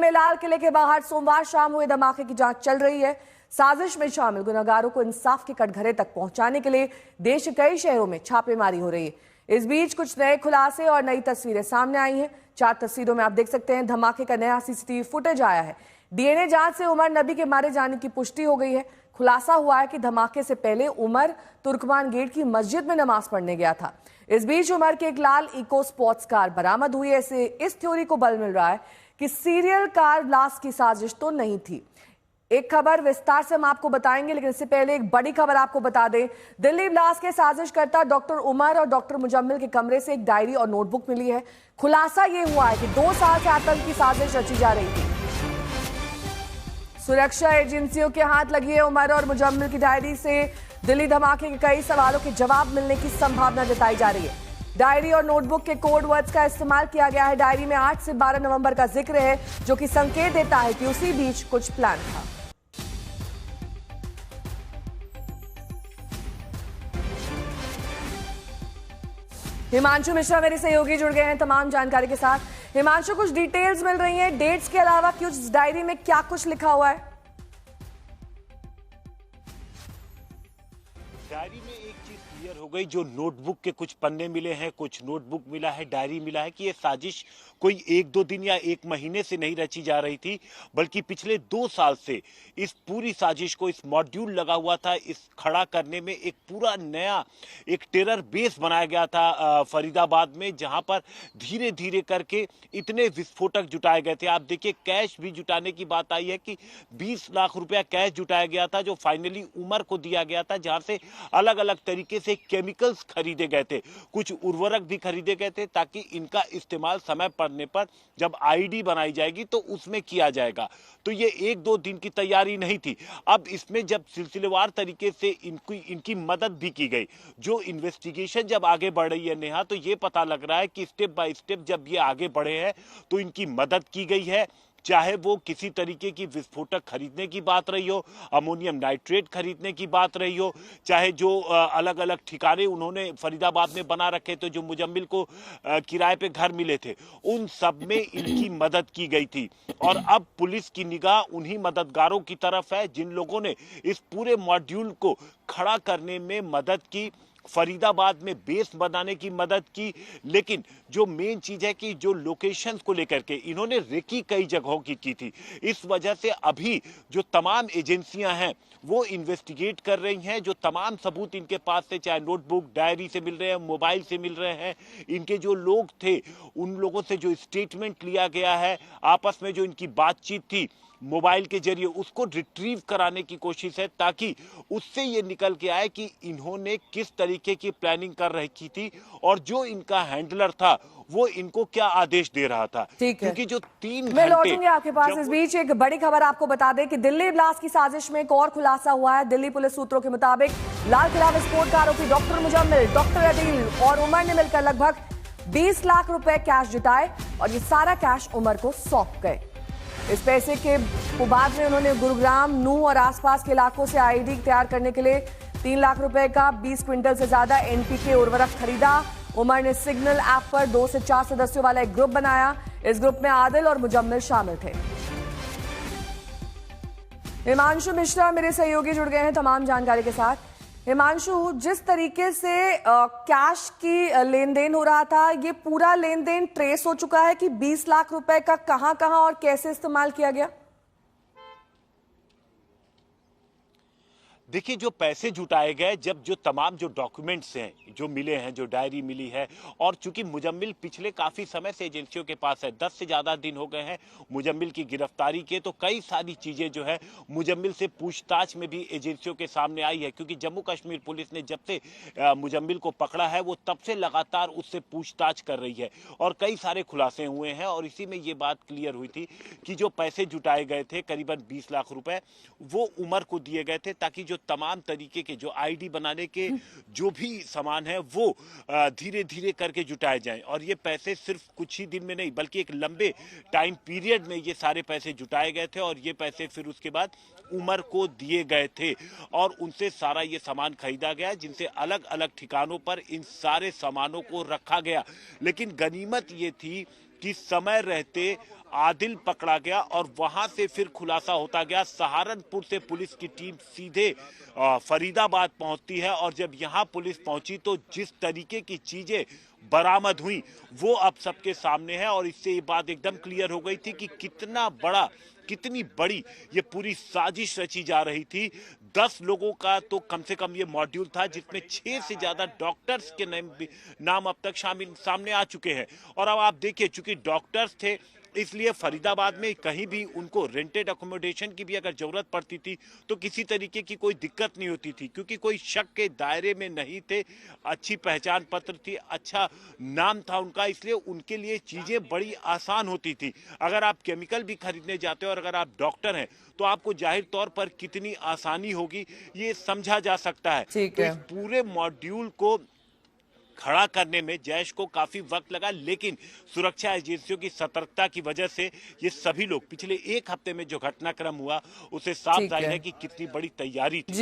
में लाल किले के बाहर सोमवार शाम हुए धमाके की जांच चल रही है। साजिश में शामिल गुनहगारों को इंसाफ के कटघरे तक पहुंचाने के लिए देश के कई शहरों में छापेमारी हो रही है। इस बीच कुछ नए खुलासे और नई तस्वीरें सामने आई हैं। 4 तस्वीरों में आप देख सकते हैं धमाके का नया सीसीटीवी फुटेज आया है। डीएनए जांच से उमर नबी के मारे जाने की पुष्टि हो गई है। खुलासा हुआ है कि धमाके से पहले उमर तुर्कमान गेट की मस्जिद में नमाज पढ़ने गया था। इस बीच उमर की एक लाल इको स्पोर्ट्स कार बरामद हुई है। ऐसे इस थ्योरी को बल मिल रहा है कि सीरियल कार ब्लास्ट की साजिश तो नहीं थी। एक खबर विस्तार से हम आपको बताएंगे, लेकिन इससे पहले एक बड़ी खबर आपको बता दें। दिल्ली ब्लास्ट के साजिशकर्ता डॉक्टर उमर और डॉक्टर मुजम्मिल के कमरे से एक डायरी और नोटबुक मिली है। खुलासा यह हुआ है कि 2 साल से आतंक की साजिश रची जा रही थी। सुरक्षा एजेंसियों के हाथ लगी है उमर और मुजम्मिल की डायरी से दिल्ली धमाके के कई सवालों के जवाब मिलने की संभावना जताई जा रही है। डायरी और नोटबुक के कोड वर्ड्स का इस्तेमाल किया गया है। डायरी में 8 से 12 नवंबर का जिक्र है, जो कि संकेत देता है कि उसी बीच कुछ प्लान था। हिमांशु मिश्रा मेरे सहयोगी जुड़ गए हैं तमाम जानकारी के साथ। हिमांशु, कुछ डिटेल्स मिल रही हैं डेट्स के अलावा कि उस डायरी में क्या कुछ लिखा हुआ है? डायरी में एक चीज क्लियर हो गई, जो नोटबुक के कुछ पन्ने मिले हैं, कुछ नोटबुक मिला है, डायरी मिला है कि ये साजिश कोई 1-2 दिन या 1 महीने से नहीं रची जा रही थी, बल्कि पिछले 2 साल से इस पूरी साजिश को, इस मॉड्यूल लगा हुआ था, इस खड़ा करने में एक पूरा नया एक टेरर बेस बनाया गया था फरीदाबाद में, जहां पर धीरे धीरे करके इतने विस्फोटक जुटाए गए थे। आप देखिए, कैश भी जुटाने की बात आई है कि 20 लाख रुपया कैश जुटाया गया था, जो फाइनली उमर को दिया गया था, जहां से अलग अलग तरीके से केमिकल्स खरीदे गए थे, कुछ उर्वरक भी खरीदे गए थे, ताकि इनका इस्तेमाल समय पड़ने पर जब आईडी बनाई जाएगी तो उसमें किया जाएगा। तो ये 1-2 दिन की तैयारी नहीं थी। अब इसमें जब सिलसिलेवार तरीके से इनकी मदद भी की गई, जो इन्वेस्टिगेशन जब आगे बढ़ रही है नेहा, तो ये पता लग रहा है कि स्टेप बाय स्टेप जब ये आगे बढ़े हैं तो इनकी मदद की गई है। चाहे वो किसी तरीके की विस्फोटक खरीदने की बात रही हो, अमोनियम नाइट्रेट खरीदने की बात रही हो, चाहे जो अलग अलग ठिकाने उन्होंने फरीदाबाद में बना रखे थे, जो मुजम्मिल को किराए पे घर मिले थे, उन सब में इनकी मदद की गई थी। और अब पुलिस की निगाह उन्हीं मददगारों की तरफ है जिन लोगों ने इस पूरे मॉड्यूल को खड़ा करने में मदद की, फरीदाबाद में बेस बनाने की मदद की। लेकिन जो मेन चीज है कि जो लोकेशंस को लेकर के इन्होंने रेकी कई जगहों की थी, इस वजह से अभी जो तमाम एजेंसियां हैं वो इन्वेस्टिगेट कर रही हैं। जो तमाम सबूत इनके पास से, चाहे नोटबुक, डायरी से मिल रहे हैं, मोबाइल से मिल रहे हैं, इनके जो लोग थे उन लोगों से जो स्टेटमेंट लिया गया है, आपस में जो इनकी बातचीत थी मोबाइल के जरिए, उसको रिट्रीव कराने की कोशिश है, ताकि उससे ये निकल के आए कि इन्होंने किस तरीके की प्लानिंग कर रखी थी और जो इनका हैंडलर था वो इनको क्या आदेश दे रहा था। क्योंकि जो 3 घंटे, मैं लौटूंगी आपके पास। इस बीच एक बड़ी खबर आपको बता दें कि दिल्ली ब्लास्ट की साजिश में एक और खुलासा हुआ है। दिल्ली पुलिस सूत्रों के मुताबिक लाल किला विस्फोट का आरोपी डॉक्टर मुजम्मिल, डॉक्टर अदील और उमर ने मिलकर लगभग 20 लाख रुपए कैश जुटाए और ये सारा कैश उमर को सौंप गए। इस पैसे के बाद में उन्होंने गुरुग्राम, नूह और आसपास के इलाकों से आईडी तैयार करने के लिए 3 लाख रुपए का 20 क्विंटल से ज्यादा एनपीके उर्वरक खरीदा। उमर ने सिग्नल ऐप पर 2 से 4 सदस्यों वाला एक ग्रुप बनाया। इस ग्रुप में आदिल और मुजम्मिल शामिल थे। हिमांशु मिश्रा मेरे सहयोगी जुड़ गए हैं तमाम जानकारी के साथ। हिमांशु, जिस तरीके से कैश की लेन देन हो रहा था, ये पूरा लेन देन ट्रेस हो चुका है कि 20 लाख रुपए का कहां और कैसे इस्तेमाल किया गया? देखिए, जो पैसे जुटाए गए, जब जो तमाम जो डॉक्यूमेंट्स हैं जो मिले हैं, जो डायरी मिली है, और चूंकि मुजम्मिल पिछले काफी समय से एजेंसियों के पास है, 10 से ज्यादा दिन हो गए हैं मुजम्मिल की गिरफ्तारी के, तो कई सारी चीजें जो है मुजम्मिल से पूछताछ में भी एजेंसियों के सामने आई है। क्योंकि जम्मू कश्मीर पुलिस ने जब से मुजम्मिल को पकड़ा है, वो तब से लगातार उससे पूछताछ कर रही है और कई सारे खुलासे हुए हैं। और इसी में ये बात क्लियर हुई थी कि जो पैसे जुटाए गए थे, करीबन 20 लाख रुपए, वो उमर को दिए गए थे, ताकि जो तमाम तरीके के जो आईडी बनाने के जो भी सामान है वो धीरे धीरे करके जुटाए जाएं। और ये पैसे सिर्फ कुछ ही दिन में नहीं, बल्कि एक लंबे टाइम पीरियड में ये सारे पैसे जुटाए गए थे और ये पैसे फिर उसके बाद उमर को दिए गए थे और उनसे सारा ये सामान खरीदा गया, जिनसे अलग अलग ठिकानों पर इन सारे सामानों को रखा गया। लेकिन गनीमत ये थी कि समय रहते आदिल पकड़ा गया और वहां से फिर खुलासा होता गया। सहारनपुर से पुलिस की टीम सीधे फरीदाबाद पहुंचती है और जब यहां पुलिस पहुंची तो जिस तरीके की चीजें बरामद हुई वो अब सबके सामने है और इससे ये बात एकदम क्लियर हो गई थी कि कितनी बड़ी ये पूरी साजिश रची जा रही थी। 10 लोगों का तो कम से कम ये मॉड्यूल था जिसमें 6 से ज्यादा डॉक्टर्स के नाम अब तक सामने आ चुके हैं। और अब आप देखिए, चूंकि डॉक्टर्स थे इसलिए फरीदाबाद में कहीं भी उनको रेंटेड अकोमोडेशन की भी अगर जरूरत पड़ती थी तो किसी तरीके की कोई दिक्कत नहीं होती थी, क्योंकि कोई शक के दायरे में नहीं थे। अच्छी पहचान पत्र थी, अच्छा नाम था उनका, इसलिए उनके लिए चीजें बड़ी आसान होती थी। अगर आप केमिकल भी खरीदने जाते हो और अगर आप डॉक्टर हैं तो आपको जाहिर तौर पर कितनी आसानी होगी ये समझा जा सकता है। ठीक तो है। इस पूरे मॉड्यूल को खड़ा करने में जैश को काफी वक्त लगा, लेकिन सुरक्षा एजेंसियों की सतर्कता की वजह से ये सभी लोग पिछले एक हफ्ते में जो घटनाक्रम हुआ उसे साफ ठीक जाहिर है। है कि कितनी बड़ी तैयारी थी।